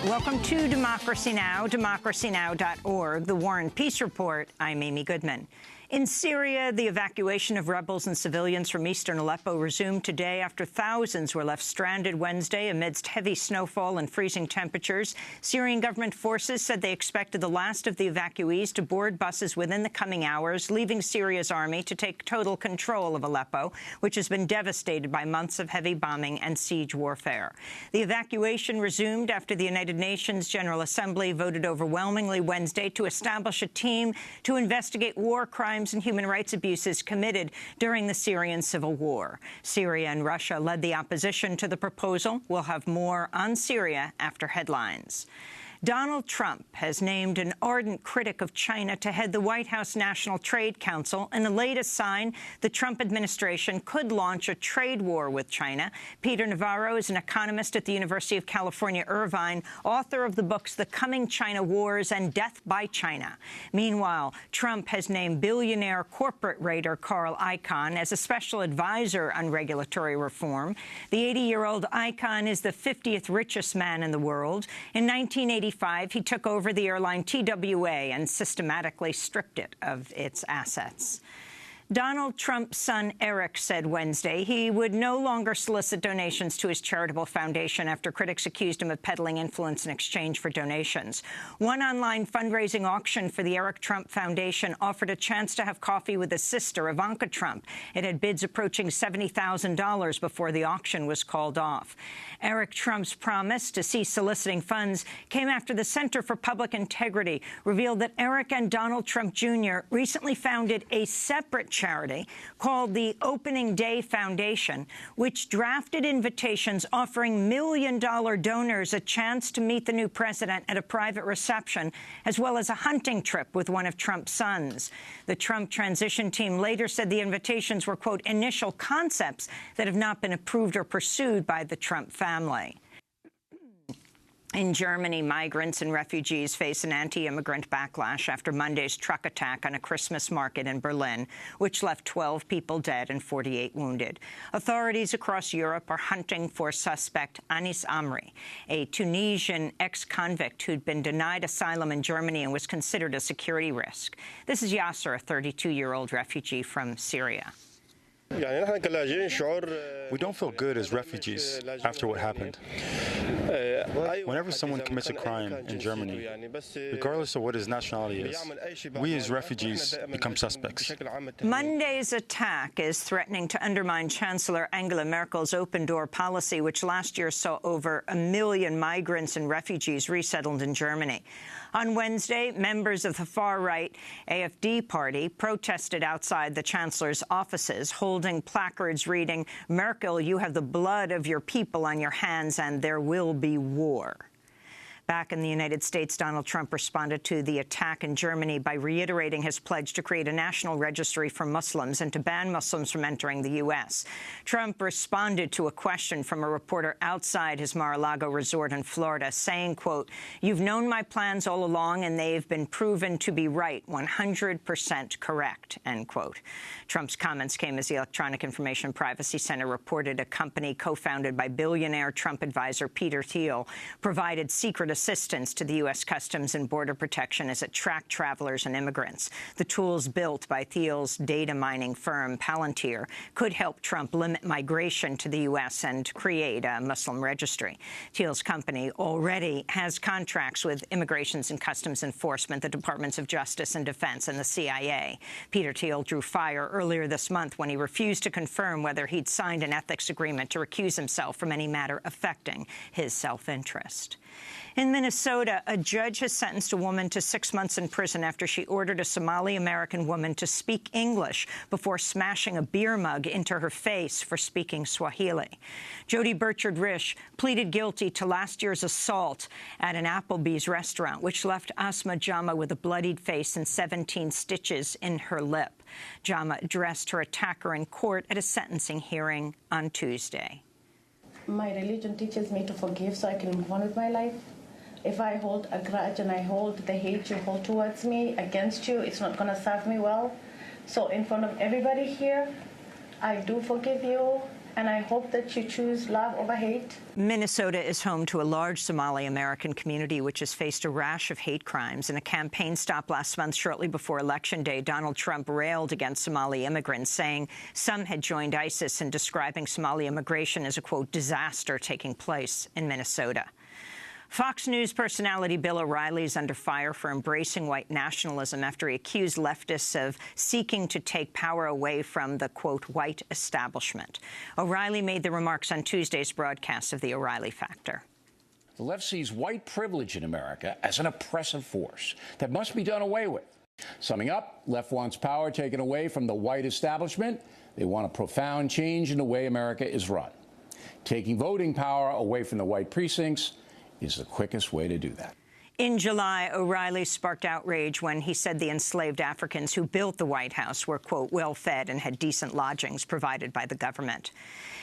Welcome to Democracy Now!, democracynow.org, the War and Peace Report. I'm Amy Goodman. In Syria, the evacuation of rebels and civilians from eastern Aleppo resumed today after thousands were left stranded Wednesday amidst heavy snowfall and freezing temperatures. Syrian government forces said they expected the last of the evacuees to board buses within the coming hours, leaving Syria's army to take total control of Aleppo, which has been devastated by months of heavy bombing and siege warfare. The evacuation resumed after the United Nations General Assembly voted overwhelmingly Wednesday to establish a team to investigate war crimes and human rights abuses committed during the Syrian civil war. Syria and Russia led the opposition to the proposal. We'll have more on Syria after headlines. Donald Trump has named an ardent critic of China to head the White House National Trade Council, in the latest sign the Trump administration could launch a trade war with China. Peter Navarro is an economist at the University of California, Irvine, author of the books The Coming China Wars and Death by China. Meanwhile, Trump has named billionaire corporate raider Carl Icahn as a special advisor on regulatory reform. The 80-year-old Icahn is the 50th richest man in the world. In 1985, he took over the airline TWA and systematically stripped it of its assets. Donald Trump's son Eric said Wednesday he would no longer solicit donations to his charitable foundation after critics accused him of peddling influence in exchange for donations. One online fundraising auction for the Eric Trump Foundation offered a chance to have coffee with his sister, Ivanka Trump. It had bids approaching $70,000 before the auction was called off. Eric Trump's promise to cease soliciting funds came after the Center for Public Integrity revealed that Eric and Donald Trump Jr. recently founded a separate charity called the Opening Day Foundation, which drafted invitations offering million-dollar donors a chance to meet the new president at a private reception, as well as a hunting trip with one of Trump's sons. The Trump transition team later said the invitations were, quote, initial concepts that have not been approved or pursued by the Trump family. In Germany, migrants and refugees face an anti-immigrant backlash after Monday's truck attack on a Christmas market in Berlin, which left 12 people dead and 48 wounded. Authorities across Europe are hunting for suspect Anis Amri, a Tunisian ex-convict who'd been denied asylum in Germany and was considered a security risk. This is Yasser, a 32-year-old refugee from Syria. We don't feel good as refugees after what happened. Whenever someone commits a crime in Germany, regardless of what his nationality is, we as refugees become suspects. Monday's attack is threatening to undermine Chancellor Angela Merkel's open-door policy, which last year saw over 1 million migrants and refugees resettled in Germany. On Wednesday, members of the far-right AfD party protested outside the chancellor's offices, holding placards reading, "Merkel, you have the blood of your people on your hands, and there will be war." Back in the United States, Donald Trump responded to the attack in Germany by reiterating his pledge to create a national registry for Muslims and to ban Muslims from entering the U.S. Trump responded to a question from a reporter outside his Mar-a-Lago resort in Florida, saying, quote, "You've known my plans all along, and they've been proven to be right, 100% correct," end quote. Trump's comments came as the Electronic Information Privacy Center reported a company co-founded by billionaire Trump advisor Peter Thiel provided secret assistance to the U.S. Customs and Border Protection as it tracked travelers and immigrants. The tools built by Thiel's data mining firm Palantir could help Trump limit migration to the U.S. and create a Muslim registry. Thiel's company already has contracts with Immigrations and Customs Enforcement, the Departments of Justice and Defense, and the CIA. Peter Thiel drew fire earlier this month when he refused to confirm whether he'd signed an ethics agreement to recuse himself from any matter affecting his self-interest. In Minnesota, a judge has sentenced a woman to 6 months in prison after she ordered a Somali-American woman to speak English before smashing a beer mug into her face for speaking Swahili. Jody Burchard-Risch pleaded guilty to last year's assault at an Applebee's restaurant, which left Asma Jama with a bloodied face and 17 stitches in her lip. Jama addressed her attacker in court at a sentencing hearing on Tuesday. My religion teaches me to forgive so I can move on with my life. If I hold a grudge and I hold the hate you hold towards me against you, it's not going to serve me well. So in front of everybody here, I do forgive you, and I hope that you choose love over hate. Minnesota is home to a large Somali-American community which has faced a rash of hate crimes. In a campaign stop last month, shortly before Election Day, Donald Trump railed against Somali immigrants, saying some had joined ISIS and describing Somali immigration as a, quote, disaster taking place in Minnesota. Fox News personality Bill O'Reilly is under fire for embracing white nationalism after he accused leftists of seeking to take power away from the, quote, white establishment. O'Reilly made the remarks on Tuesday's broadcast of the O'Reilly Factor. The left sees white privilege in America as an oppressive force that must be done away with. Summing up, left wants power taken away from the white establishment. They want a profound change in the way America is run. Taking voting power away from the white precincts is the quickest way to do that. In July, O'Reilly sparked outrage when he said the enslaved Africans who built the White House were, quote, well-fed and had decent lodgings provided by the government.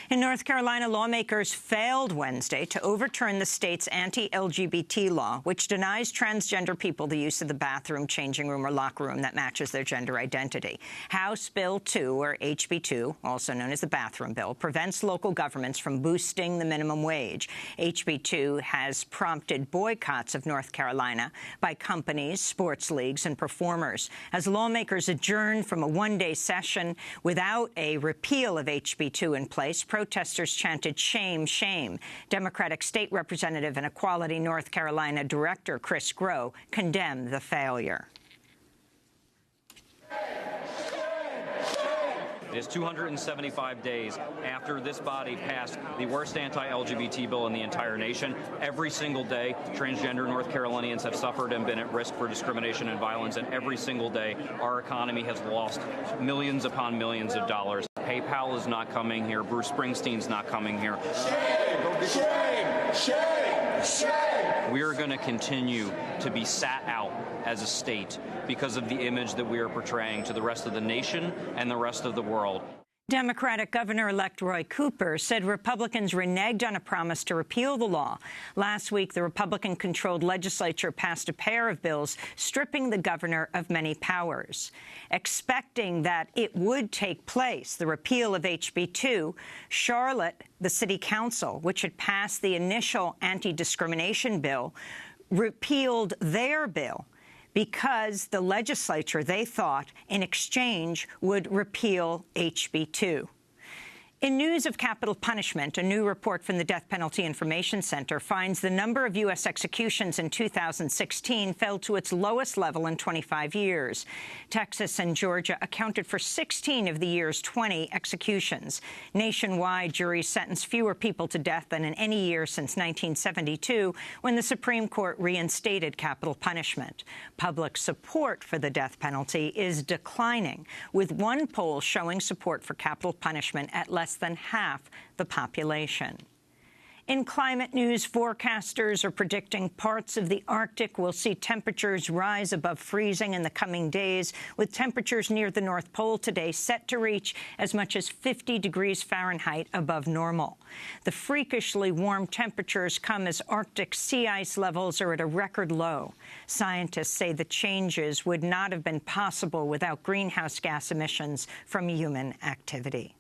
In North Carolina, lawmakers failed Wednesday to overturn the state's anti-LGBT law, which denies transgender people the use of the bathroom, changing room, or locker room that matches their gender identity. House Bill 2, or HB 2, also known as the bathroom bill, prevents local governments from boosting the minimum wage. HB 2 has prompted boycotts of North Carolina by companies, sports leagues, and performers. As lawmakers adjourned from a one-day session without a repeal of HB 2 in place, protesters chanted, "Shame, shame." Democratic State Representative and Equality North Carolina Director Chris Grow condemned the failure. It is 275 days after this body passed the worst anti-LGBT bill in the entire nation. Every single day, transgender North Carolinians have suffered and been at risk for discrimination and violence, and every single day, our economy has lost millions upon millions of dollars. PayPal is not coming here. Bruce Springsteen's not coming here. Shame! Shame! Shame! Shame! We are going to continue to be sat out as a state because of the image that we are portraying to the rest of the nation and the rest of the world. Democratic Governor-elect Roy Cooper said Republicans reneged on a promise to repeal the law. Last week, the Republican-controlled legislature passed a pair of bills stripping the governor of many powers. Expecting that it would take place, the repeal of HB 2, Charlotte, the city council, which had passed the initial anti-discrimination bill, repealed their bill because the legislature, they thought, in exchange, would repeal HB 2. In news of capital punishment, a new report from the Death Penalty Information Center finds the number of U.S. executions in 2016 fell to its lowest level in 25 years. Texas and Georgia accounted for 16 of the year's 20 executions. Nationwide, juries sentenced fewer people to death than in any year since 1972, when the Supreme Court reinstated capital punishment. Public support for the death penalty is declining, with one poll showing support for capital punishment at less than half the population. In climate news, forecasters are predicting parts of the Arctic will see temperatures rise above freezing in the coming days, with temperatures near the North Pole today set to reach as much as 50 degrees Fahrenheit above normal. The freakishly warm temperatures come as Arctic sea ice levels are at a record low. Scientists say the changes would not have been possible without greenhouse gas emissions from human activity.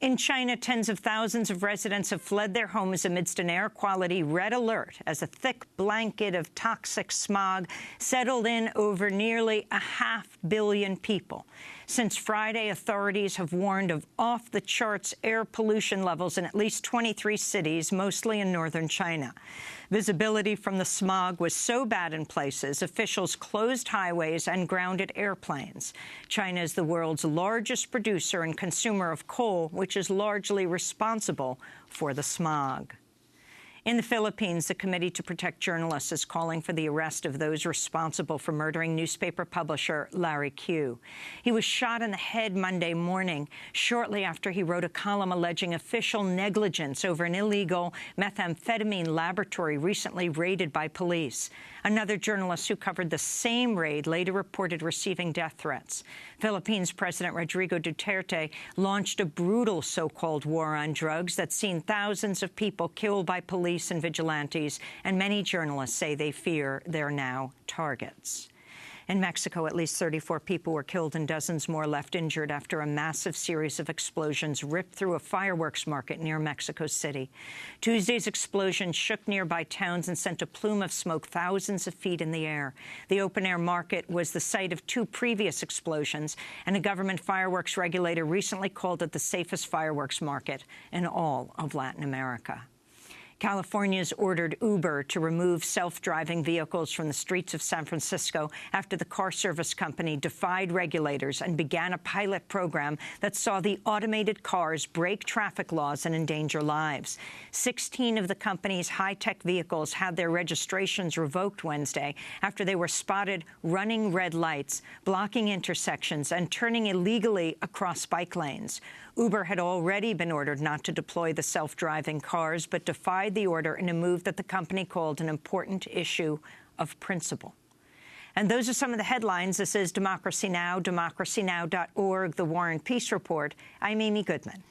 In China, tens of thousands of residents have fled their homes amidst an air quality red alert as a thick blanket of toxic smog settled in over nearly 500 million people. Since Friday, authorities have warned of off-the-charts air pollution levels in at least 23 cities, mostly in northern China. Visibility from the smog was so bad in places, officials closed highways and grounded airplanes. China is the world's largest producer and consumer of coal, which is largely responsible for the smog. In the Philippines, the Committee to Protect Journalists is calling for the arrest of those responsible for murdering newspaper publisher Larry Q. He was shot in the head Monday morning, shortly after he wrote a column alleging official negligence over an illegal methamphetamine laboratory recently raided by police. Another journalist who covered the same raid later reported receiving death threats. Philippines President Rodrigo Duterte launched a brutal so-called war on drugs that's seen thousands of people killed by police and vigilantes, and many journalists say they fear they're now targets. In Mexico, at least 34 people were killed and dozens more left injured after a massive series of explosions ripped through a fireworks market near Mexico City. Tuesday's explosion shook nearby towns and sent a plume of smoke thousands of feet in the air. The open-air market was the site of 2 previous explosions, and a government fireworks regulator recently called it the safest fireworks market in all of Latin America. California's ordered Uber to remove self-driving vehicles from the streets of San Francisco after the car service company defied regulators and began a pilot program that saw the automated cars break traffic laws and endanger lives. 16 of the company's high-tech vehicles had their registrations revoked Wednesday after they were spotted running red lights, blocking intersections, and turning illegally across bike lanes. Uber had already been ordered not to deploy the self-driving cars, but defied the order in a move that the company called an important issue of principle. And those are some of the headlines. This is Democracy Now!, democracynow.org, The War and Peace Report. I'm Amy Goodman.